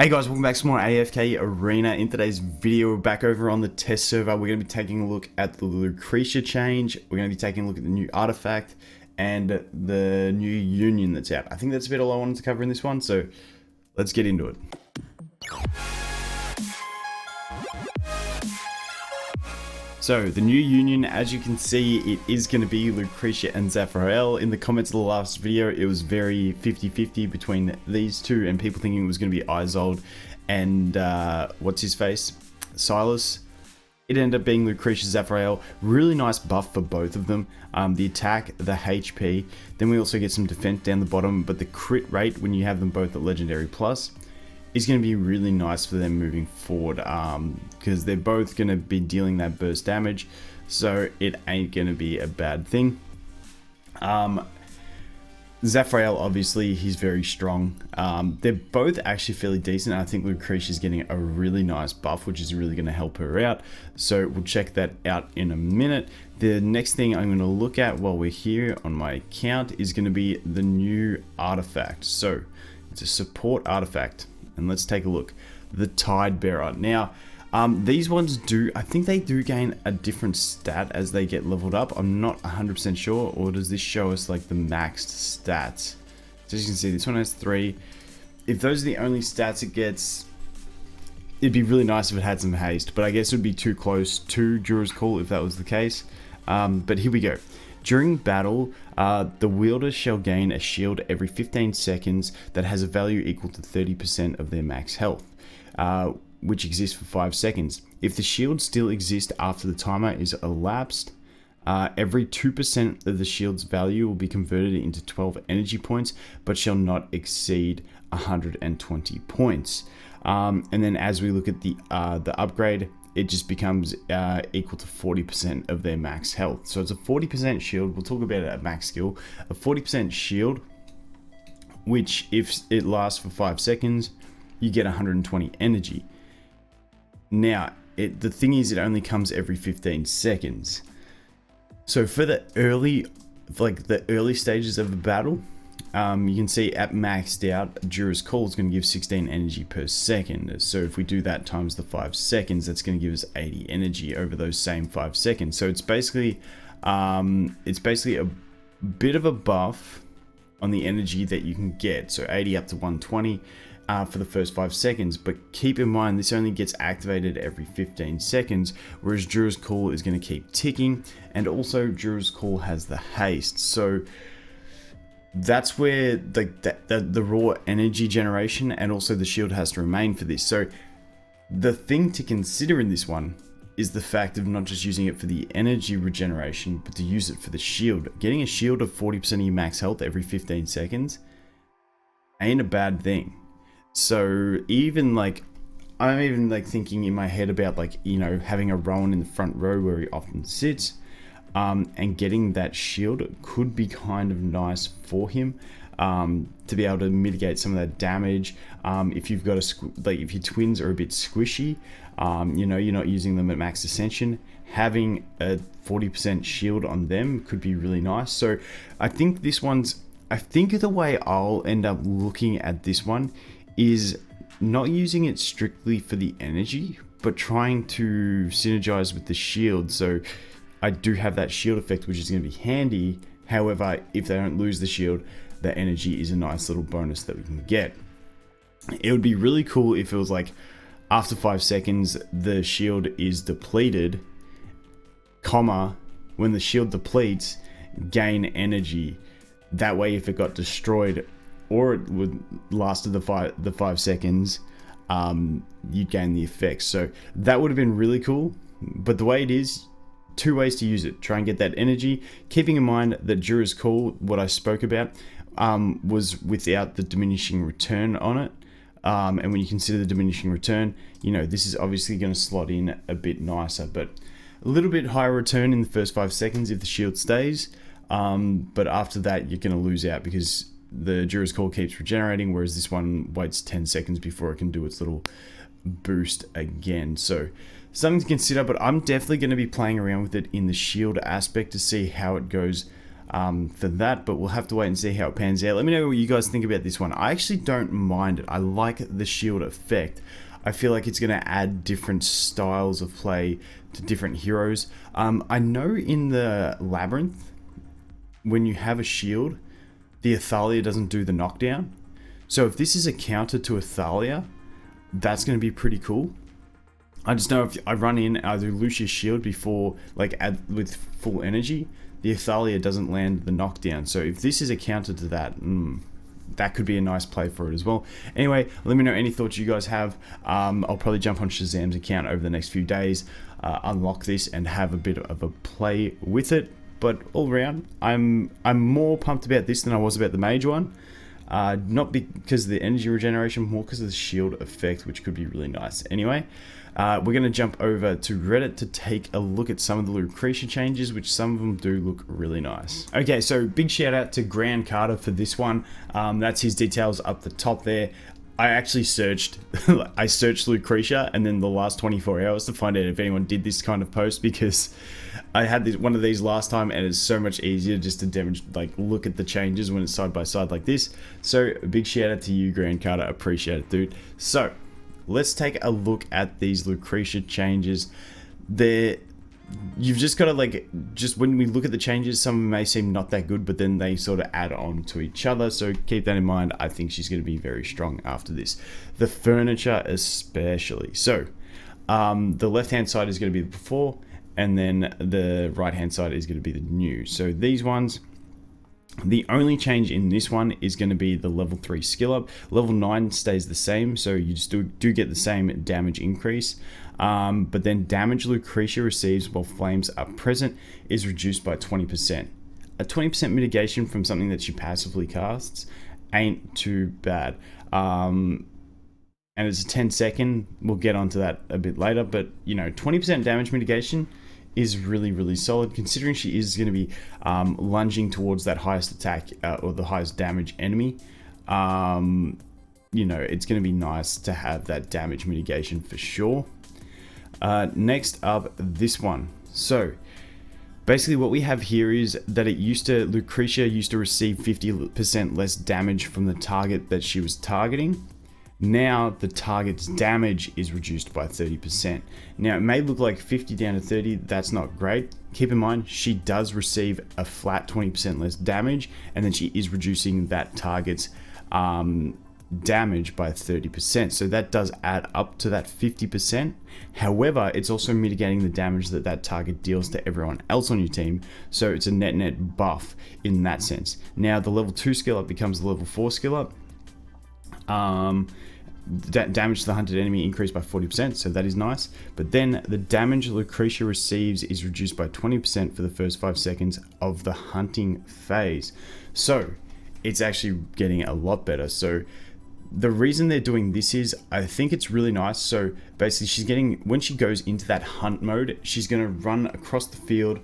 Hey guys, welcome back to more AFK Arena. In today's video, we're back over on the test server. We're going to be taking a look at the Lucretia change. We're going to be taking a look at the new artifact and the new union that's out. I think that's a bit all I wanted to cover in this one, so let's get into it. So, the new union, as you can see, it is going to be Lucretia and Zafrael. In the comments of the last video, it was very 50-50 between these two, and people thinking it was going to be Aioli and, what's his face? Silas. It ended up being Lucretia, Zafrael. Really nice buff for both of them. The attack, the HP. Then we also get some defense down the bottom, but the crit rate when you have them both at Legendary Plus is going to be really nice for them moving forward, because they're both going to be dealing that burst damage, so it ain't going to be a bad thing. Zafrael, obviously, he's very strong. They're both actually fairly decent. I think Lucretia's getting a really nice buff, which is really going to help her out, so we'll check that out in a minute. The next thing I'm going to look at while we're here on my account is going to be the new artifact. So it's a support artifact. And let's take a look. The Tide Bearer. Now, these ones I think they do gain a different stat as they get leveled up. I'm not 100% sure, or does this show us like the maxed stats? So as you can see, this one has 3. If those are the only stats it gets, it'd be really nice if it had some haste, but I guess it would be too close to Jura's Call if that was the case. But here we go. During battle, the wielder shall gain a shield every 15 seconds that has a value equal to 30% of their max health, which exists for 5 seconds. If the shield still exists after the timer is elapsed, every 2% of the shield's value will be converted into 12 energy points, but shall not exceed 120 points. And then as we look at the upgrade, it just becomes equal to 40% of their max health. So it's a 40% shield. We'll talk about it at max skill. A 40% shield, which if it lasts for 5 seconds, you get 120 energy. Now, the thing is, it only comes every 15 seconds. So for the early stages of the battle, you can see at maxed out, Jura's Call is going to give 16 energy per second. So if we do that times the 5 seconds, that's going to give us 80 energy over those same 5 seconds. So it's basically a bit of a buff on the energy that you can get. So 80 up to 120 for the first 5 seconds. But keep in mind, this only gets activated every 15 seconds, whereas Jura's Call is going to keep ticking. And also Jura's Call has the haste. So that's where the raw energy generation and also the shield has to remain for this. So the thing to consider in this one is the fact of not just using it for the energy regeneration, but to use it for the shield. Getting a shield of 40% of your max health every 15 seconds ain't a bad thing. So I'm even thinking in my head about having a Rowan in the front row where he often sits. And getting that shield could be kind of nice for him, to be able to mitigate some of that damage. If you've got if your twins are a bit squishy, you're not using them at max ascension, having a 40% shield on them could be really nice. So I think the way I'll end up looking at this one is not using it strictly for the energy, but trying to synergize with the shield. So I do have that shield effect, which is going to be handy. However, if they don't lose the shield, the energy is a nice little bonus that we can get. It would be really cool if it was like after 5 seconds, the shield is depleted, when the shield depletes, gain energy. That way, if it got destroyed or it would last the 5 seconds, you'd gain the effects. So that would have been really cool. But the way it is, 2 ways to use it. Try and get that energy, keeping in mind that Jura's Call, what I spoke about, was without the diminishing return on it. And when you consider the diminishing return, this is obviously going to slot in a bit nicer, but a little bit higher return in the first 5 seconds if the shield stays. But after that, you're going to lose out because the Jura's Call keeps regenerating, whereas this one waits 10 seconds before it can do its little boost again. So something to consider, but I'm definitely going to be playing around with it in the shield aspect to see how it goes for that, but we'll have to wait and see how it pans out. Let me know what you guys think about this one. I actually don't mind it. I like the shield effect. I feel like it's going to add different styles of play to different heroes. I know in the Labyrinth, when you have a shield, the Athalia doesn't do the knockdown. So if this is a counter to Athalia, that's going to be pretty cool. I just know if I run in, I do Lucia's shield before, like with full energy, the Athalia doesn't land the knockdown. So if this is a counter to that, that could be a nice play for it as well. Anyway, let me know any thoughts you guys have. I'll probably jump on Shazam's account over the next few days, unlock this and have a bit of a play with it. But all around, I'm more pumped about this than I was about the mage one. Not because of the energy regeneration, more because of the shield effect, which could be really nice. Anyway, we're going to jump over to Reddit to take a look at some of the Lucretia changes, which some of them do look really nice. Okay, so big shout out to Grand Carter for this one. That's his details up the top there. I actually searched, I searched Lucretia and then the last 24 hours to find out if anyone did this kind of post, because I had one of these last time and it's so much easier just to demonstrate, like look at the changes when it's side by side like this. So a big shout out to you, Grand Carter, appreciate it, dude. So let's take a look at these Lucretia changes. You've just got to just when we look at the changes, some may seem not that good, but then they sort of add on to each other. So keep that in mind. I think she's going to be very strong after this. The furniture especially. So the left-hand side is going to be the before, and then the right-hand side is going to be the new. So these ones, the only change in this one is going to be the level 3 skill up. Level 9 stays the same, so you just do get the same damage increase. But then damage Lucretia receives while flames are present is reduced by 20%. A 20% mitigation from something that she passively casts ain't too bad. And it's a 10-second. We'll get onto that a bit later, but you know, 20% damage mitigation is really, really solid, considering she is going to be lunging towards that highest attack or the highest damage enemy. You know, it's going to be nice to have that damage mitigation for sure. Next up, this one. So basically what we have here is that Lucretia used to receive 50% less damage from the target that she was targeting. Now the target's damage is reduced by 30%. Now it may look like 50 down to 30, that's not great. Keep in mind, she does receive a flat 20% less damage, and then she is reducing that target's damage by 30%. So that does add up to that 50%. However, it's also mitigating the damage that target deals to everyone else on your team. So it's a net buff in that sense. Now the level 2 skill up becomes the level 4 skill up. Damage to the hunted enemy increased by 40%, so that is nice. But then the damage Lucretia receives is reduced by 20% for the first 5 seconds of the hunting phase. So it's actually getting a lot better. So the reason they're doing this is, I think it's really nice. So basically when she goes into that hunt mode, she's going to run across the field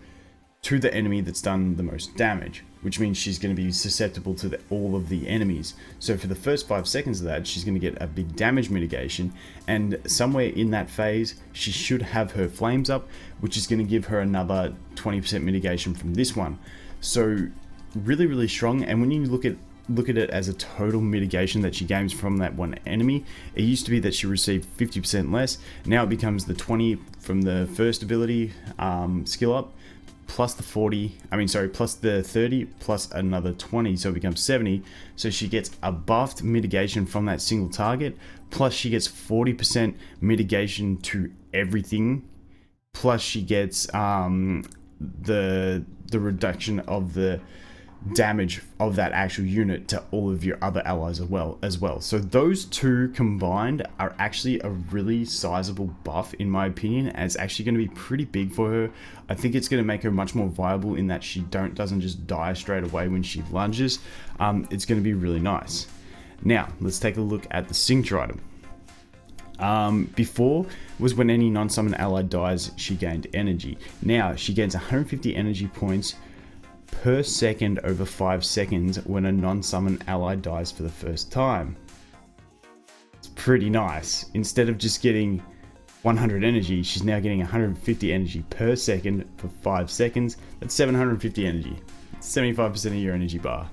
to the enemy that's done the most damage, which means she's going to be susceptible to all of the enemies. So for the first 5 seconds of that, she's going to get a big damage mitigation, and somewhere in that phase she should have her flames up, which is going to give her another 20% mitigation from this one. So really, really strong. And when you look at it as a total mitigation that she gains from that one enemy, it used to be that she received 50% less. Now it becomes the 20 from the first ability skill up, plus the plus the 30 plus another 20, so it becomes 70. So she gets a buffed mitigation from that single target, plus she gets 40% mitigation to everything, plus she gets the reduction of the damage of that actual unit to all of your other allies as well. So those two combined are actually a really sizable buff in my opinion, and it's actually going to be pretty big for her. I think it's going to make her much more viable in that she doesn't just die straight away when she lunges. It's going to be really nice. Now let's take a look at the signature item. Before was when any non-summon ally dies, she gained energy. Now she gains 150 energy points per second over 5 seconds when a non-summon ally dies for the first time. It's pretty nice. Instead of just getting 100 energy, she's now getting 150 energy per second for 5 seconds. That's 750 energy. 75% of your energy bar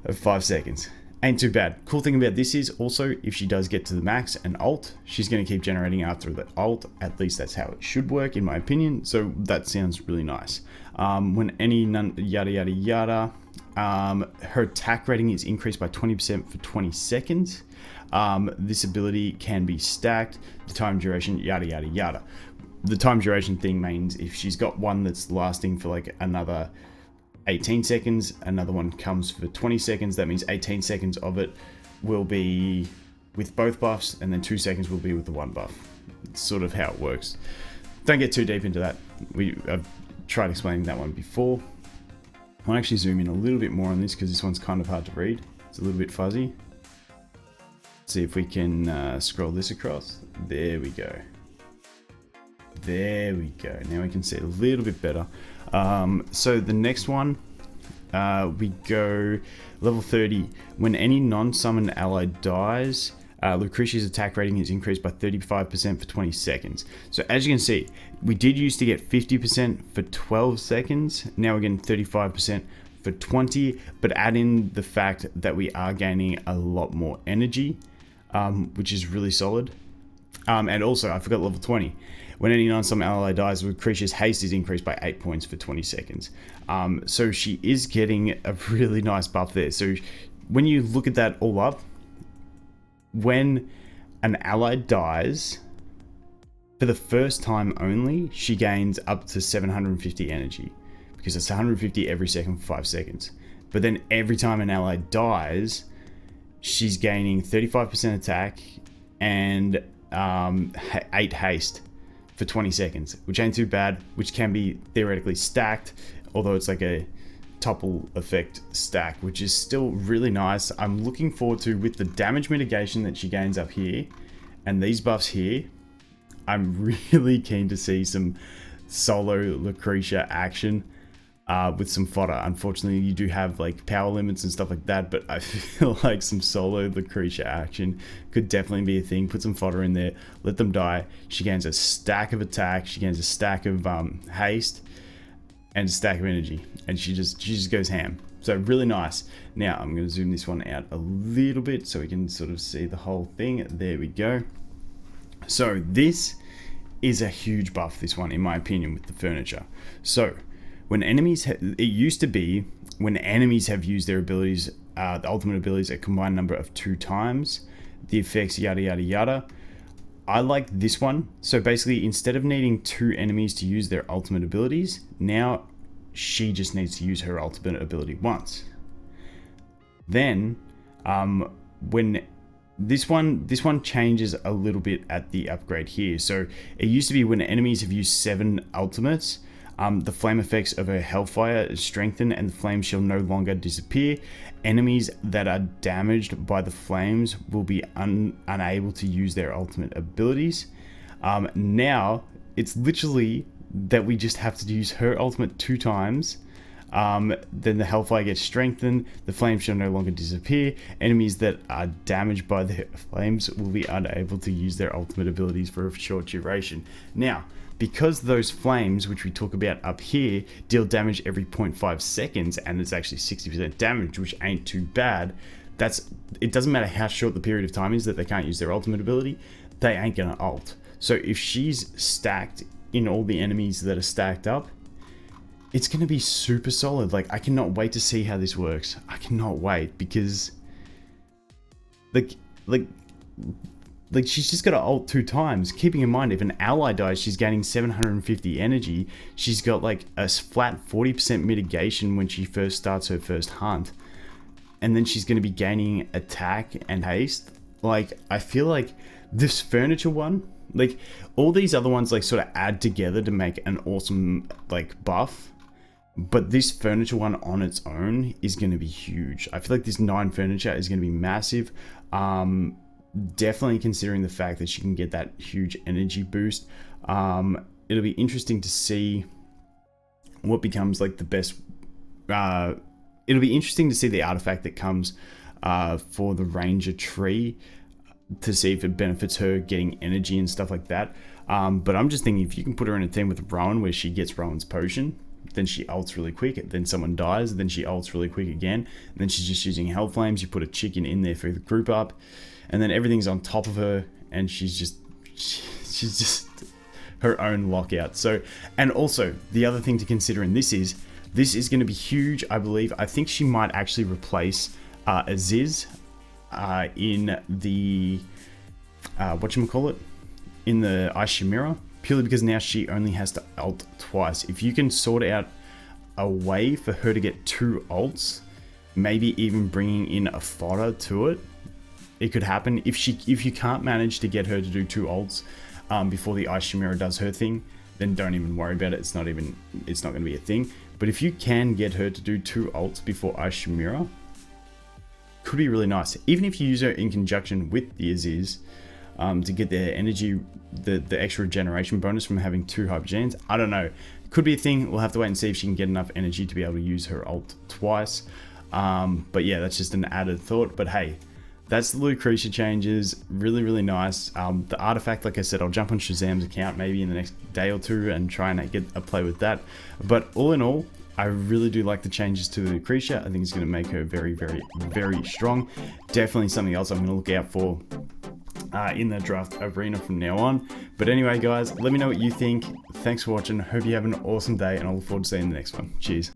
of 5 seconds. Ain't too bad. Cool thing about this is also if she does get to the max and ult, she's going to keep generating after the ult. At least that's how it should work in my opinion. So that sounds really nice. When any yada yada yada, her attack rating is increased by 20% for 20 seconds. This ability can be stacked. The time duration, yada yada yada. The time duration thing means if she's got one that's lasting for like another 18 seconds, another one comes for 20 seconds, that means 18 seconds of it will be with both buffs, and then 2 seconds will be with the one buff. It's sort of how it works. Don't get too deep into that. I've tried explaining that one before. I'll actually zoom in a little bit more on this because this one's kind of hard to read. It's a little bit fuzzy. See if we can scroll this across. There we go. There we go. Now we can see it a little bit better. So the next one, we go level 30. When any non-summoned ally dies, Lucretia's attack rating is increased by 35% for 20 seconds. So as you can see, we did used to get 50% for 12 seconds. Now we're getting 35% for 20, but add in the fact that we are gaining a lot more energy, which is really solid. And also, I forgot level 20. When any non-summoned ally dies, Lucretia's haste is increased by 8 points for 20 seconds. So she is getting a really nice buff there. So when you look at that all up, when an ally dies, for the first time only, she gains up to 750 energy. Because it's 150 every second for 5 seconds. But then every time an ally dies, she's gaining 35% attack and 8 haste for 20 seconds, which ain't too bad, which can be theoretically stacked, although it's like a topple effect stack, which is still really nice. I'm looking forward to, with the damage mitigation that she gains up here and these buffs here, I'm really keen to see some solo Lucretia action with some fodder. Unfortunately, you do have like power limits and stuff like that, but I feel like some solo Lucretia action could definitely be a thing. Put some fodder in there, let them die. She gains a stack of attack, she gains a stack of haste, and a stack of energy, and she just goes ham. So really nice. Now I'm going to zoom this one out a little bit so we can sort of see the whole thing. There we go. So this is a huge buff, this one, in my opinion, with the furniture. So when enemies, it used to be when enemies have used their abilities, the ultimate abilities, a combined number of 2 times, the effects yada yada yada. I like this one. So basically, instead of needing 2 enemies to use their ultimate abilities, now she just needs to use her ultimate ability once. Then when this one changes a little bit at the upgrade here. So it used to be when enemies have used 7 ultimates, the flame effects of her hellfire is strengthened and the flames shall no longer disappear. Enemies that are damaged by the flames will be unable to use their ultimate abilities. Now it's literally that we just have to use her ultimate 2 times. Then the hellfire gets strengthened, the flames shall no longer disappear. Enemies that are damaged by the flames will be unable to use their ultimate abilities for a short duration. Now, because those flames, which we talk about up here, deal damage every 0.5 seconds, and it's actually 60% damage, which ain't too bad. It doesn't matter how short the period of time is that they can't use their ultimate ability, they ain't gonna ult. So if she's stacked in all the enemies that are stacked up, it's going to be super solid. Like, I cannot wait to see how this works. I cannot wait, because like she's just got to ult 2 times. Keeping in mind, if an ally dies, she's gaining 750 energy. She's got like a flat 40% mitigation when she first starts her first hunt. And then she's going to be gaining attack and haste. Like, I feel like this furniture one, like all these other ones, like sort of add together to make an awesome like buff. But this furniture one on its own is going to be huge. I feel like this 9 furniture is going to be massive. Definitely considering the fact that she can get that huge energy boost. It'll be interesting to see what becomes like the best. It'll be interesting to see the artifact that comes for the Ranger tree, to see if it benefits her getting energy and stuff like that. But I'm just thinking, if you can put her in a team with Rowan where she gets Rowan's potion, then she ults really quick, then someone dies, then she ults really quick again, and then she's just using Hell Flames. You put a chicken in there for the group up, and then everything's on top of her, and she's just her own lockout. So, and also the other thing to consider in this is going to be huge, I believe. I think she might actually replace Aziz in the whatchamacallit, in the Ice Chimera, purely because now she only has to ult twice. If you can sort out a way for her to get 2 ults, maybe even bringing in a fodder to it, it could happen. If you can't manage to get her to do 2 ults before the Ice Chimera does her thing, then don't even worry about it. It's not going to be a thing. But if you can get her to do 2 ults before Ice Chimera, could be really nice. Even if you use her in conjunction with the Aziz to get their energy, the extra regeneration bonus from having 2 Hyper Gens. I don't know. Could be a thing. We'll have to wait and see if she can get enough energy to be able to use her ult twice. But yeah, that's just an added thought. But hey, that's the Lucretia changes. Really, really nice. The artifact, like I said, I'll jump on Shazam's account maybe in the next day or 2 and try and get a play with that. But all in all, I really do like the changes to Lucretia. I think it's going to make her very, very, very strong. Definitely something else I'm going to look out for in the draft arena from now on. But anyway, guys, let me know what you think. Thanks for watching. Hope you have an awesome day, and I look forward to seeing you in the next one. Cheers.